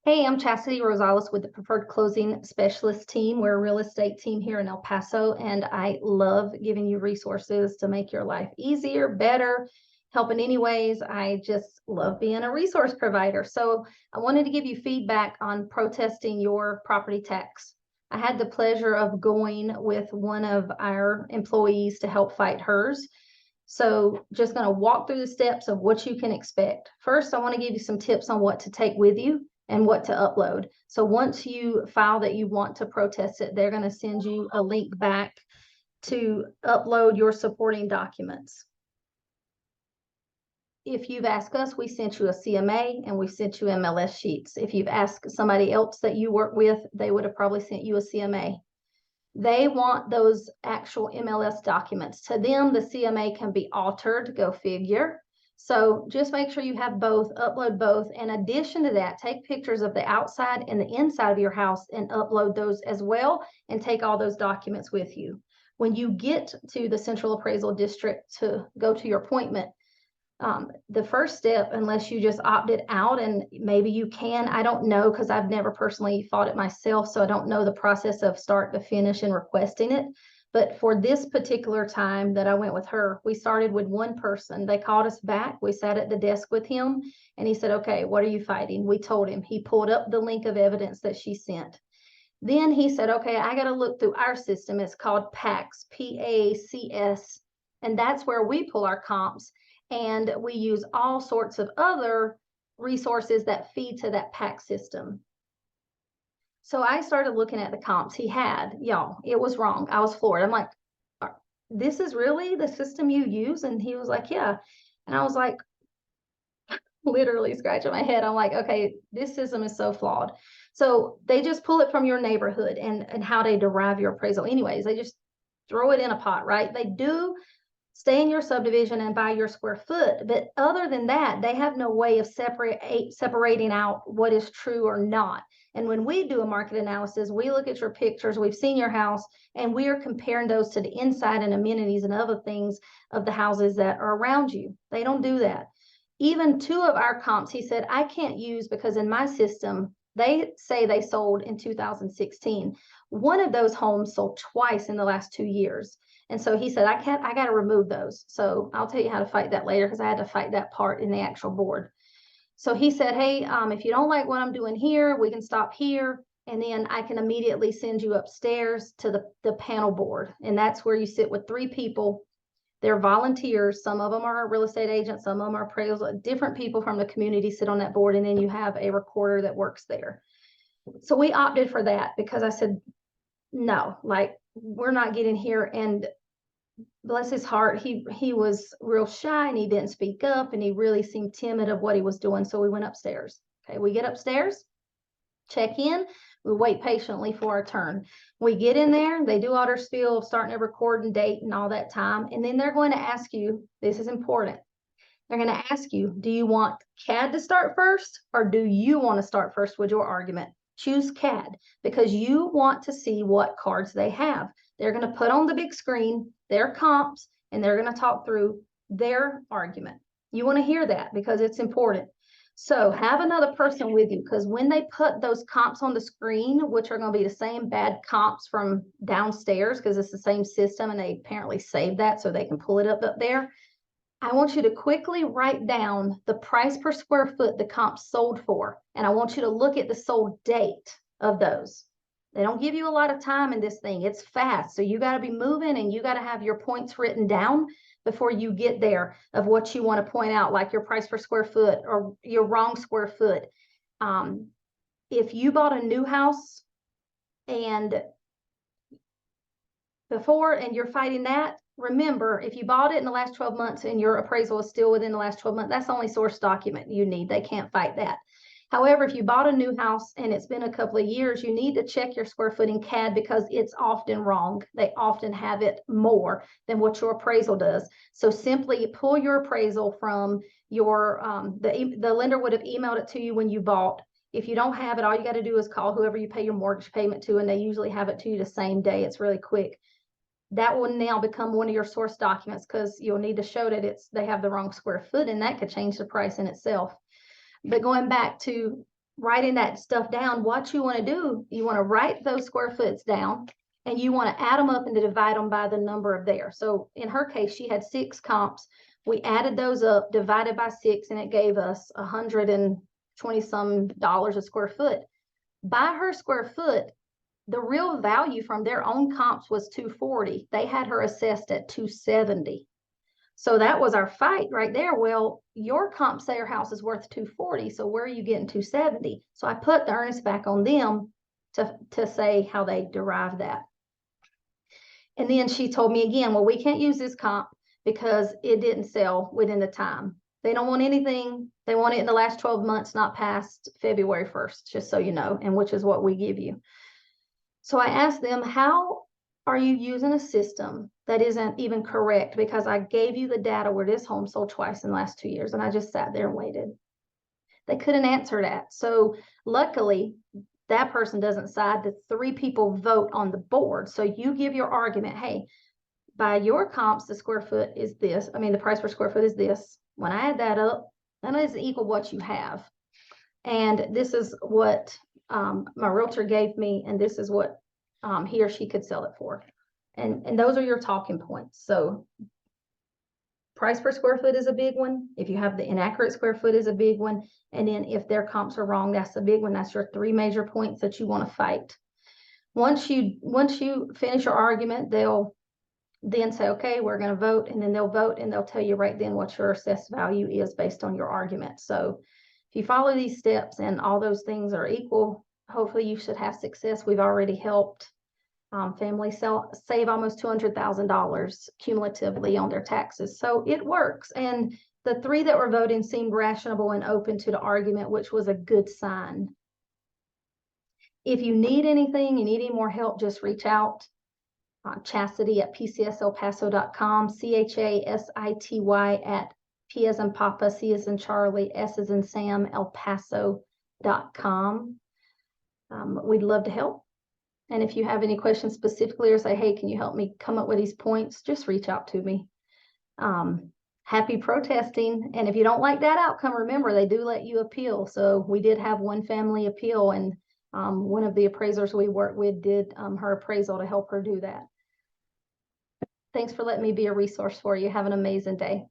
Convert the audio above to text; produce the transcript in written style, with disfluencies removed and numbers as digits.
Hey, I'm Chastity Rosales with the Preferred Closing Specialist team. We're a real estate team here in El Paso, and I love giving you resources to make your life easier, better, help in any ways. I just love being a resource provider. So I wanted to give you feedback on protesting your property tax. I had the pleasure of going with one of our employees to help fight hers. So just going to walk through the steps of what you can expect. First, I want to give you some tips on what to take with you and what to upload. So once you file that you want to protest it, they're going to send you a link back to upload your supporting documents. If you've asked us, we sent you a CMA and we sent you MLS sheets. If you've asked somebody else that you work with, they would have probably sent you a CMA. They want those actual MLS documents. To them, the CMA can be altered, go figure. So just make sure you have both, upload both. In addition to that, take pictures of the outside and the inside of your house and upload those as well, and take all those documents with you. When you get to the Central Appraisal District to go to your appointment, the first step, unless you just opted out, and maybe you can, I don't know, because I've never personally fought it myself, so I don't know the process of start to finish and requesting it. But for this particular time that I went with her, we started with one person. They called us back. We sat at the desk with him, and he said, okay, what are you fighting? We told him. He pulled up the link of evidence that she sent. Then he said, okay, I got to look through our system. It's called PACS, P-A-C-S, and that's where we pull our comps. And we use all sorts of other resources that feed to that PAC system. So I started looking at the comps he had. Y'all, it was wrong. I was floored. I'm like, this is really the system you use? And he was like, yeah. And I was like, literally scratching my head. I'm like, okay, this system is so flawed. So they just pull it from your neighborhood and how they derive your appraisal. Anyways, they just throw it in a pot, right? They do stay in your subdivision and buy your square foot. But other than that, they have no way of separating out what is true or not. And when we do a market analysis, we look at your pictures, we've seen your house, and we are comparing those to the inside and amenities and other things of the houses that are around you. They don't do that. Even two of our comps, he said, I can't use because in my system, they say they sold in 2016. One of those homes sold twice in the last 2 years. And so he said, I got to remove those. So I'll tell you how to fight that later, because I had to fight that part in the actual board. So he said, hey, if you don't like what I'm doing here, we can stop here. And then I can immediately send you upstairs to the panel board. And that's where you sit with 3 people. They're volunteers. Some of them are real estate agents. Some of them are appraisal. Different people from the community sit on that board. And then you have a recorder that works there. So we opted for that because I said, no, like, we're not getting here. And bless his heart, he was real shy and he didn't speak up and he really seemed timid of what he was doing. So we went upstairs. Okay, we get upstairs, check in, we wait patiently for our turn. We get in there, they do all their spiel of starting a recording date and all that time. And then they're going to ask you, this is important. They're going to ask you, do you want CAD to start first, or do you want to start first with your argument? Choose CAD, because you want to see what cards they have. They're going to put on the big screen their comps and they're going to talk through their argument. You want to hear that because it's important. So have another person with you, because when they put those comps on the screen, which are going to be the same bad comps from downstairs, because it's the same system and they apparently saved that so they can pull it up there. I want you to quickly write down the price per square foot the comp sold for, and I want you to look at the sold date of those. They don't give you a lot of time in this thing. It's fast, so you got to be moving and you got to have your points written down before you get there of what you want to point out, like your price per square foot or your wrong square foot. If you bought a new house and before and you're fighting that, remember, if you bought it in the last 12 months and your appraisal is still within the last 12 months, that's the only source document you need. They can't fight that. However, if you bought a new house and it's been a couple of years, you need to check your square foot in CAD because it's often wrong. They often have it more than what your appraisal does. So simply pull your appraisal from your, the lender would have emailed it to you when you bought. If you don't have it, all you got to do is call whoever you pay your mortgage payment to, and they usually have it to you the same day. It's really quick. That will now become one of your source documents, because you'll need to show that they have the wrong square foot, and that could change the price in itself. But going back to writing that stuff down, what you want to do, you want to write those square foots down, and you want to add them up and to divide them by the number of there. So in her case, she had 6 comps. We added those up, divided by 6, and it gave us $120 some a square foot. By her square foot, the real value from their own comps was $240. They had her assessed at $270. So that was our fight right there. Well, your comps say your house is worth $240. So where are you getting $270? So I put the earnest back on them to say how they derived that. And then she told me again, well, we can't use this comp because it didn't sell within the time. They don't want anything. They want it in the last 12 months, not past February 1st, just so you know, and which is what we give you. So I asked them, how are you using a system that isn't even correct? Because I gave you the data where this home sold twice in the last 2 years, and I just sat there and waited. They couldn't answer that. So luckily, that person doesn't side. The 3 people vote on the board. So you give your argument, hey, by your comps, the square foot is this. I mean, the price per square foot is this. When I add that up, that doesn't equal what you have. And this is what my realtor gave me, and this is what he or she could sell it for. And those are your talking points. So price per square foot is a big one. If you have the inaccurate square foot is a big one. And then if their comps are wrong, that's a big one. That's your 3 major points that you want to fight. Once you finish your argument, they'll then say, okay, we're going to vote, and then they'll vote and they'll tell you right then what your assessed value is based on your argument. So if you follow these steps and all those things are equal, hopefully you should have success. We've already helped families save almost $200,000 cumulatively on their taxes. So it works. And the 3 that were voting seemed rational and open to the argument, which was a good sign. If you need anything, you need any more help, just reach out. Chastity at pcselpaso.com, CHASITY at P as in Papa, C as in Charlie, S as in Sam, El Paso.com. We'd love to help. And if you have any questions specifically or say, hey, can you help me come up with these points, just reach out to me. Happy protesting. And if you don't like that outcome, remember, they do let you appeal. So we did have one family appeal, and one of the appraisers we worked with did her appraisal to help her do that. Thanks for letting me be a resource for you. Have an amazing day.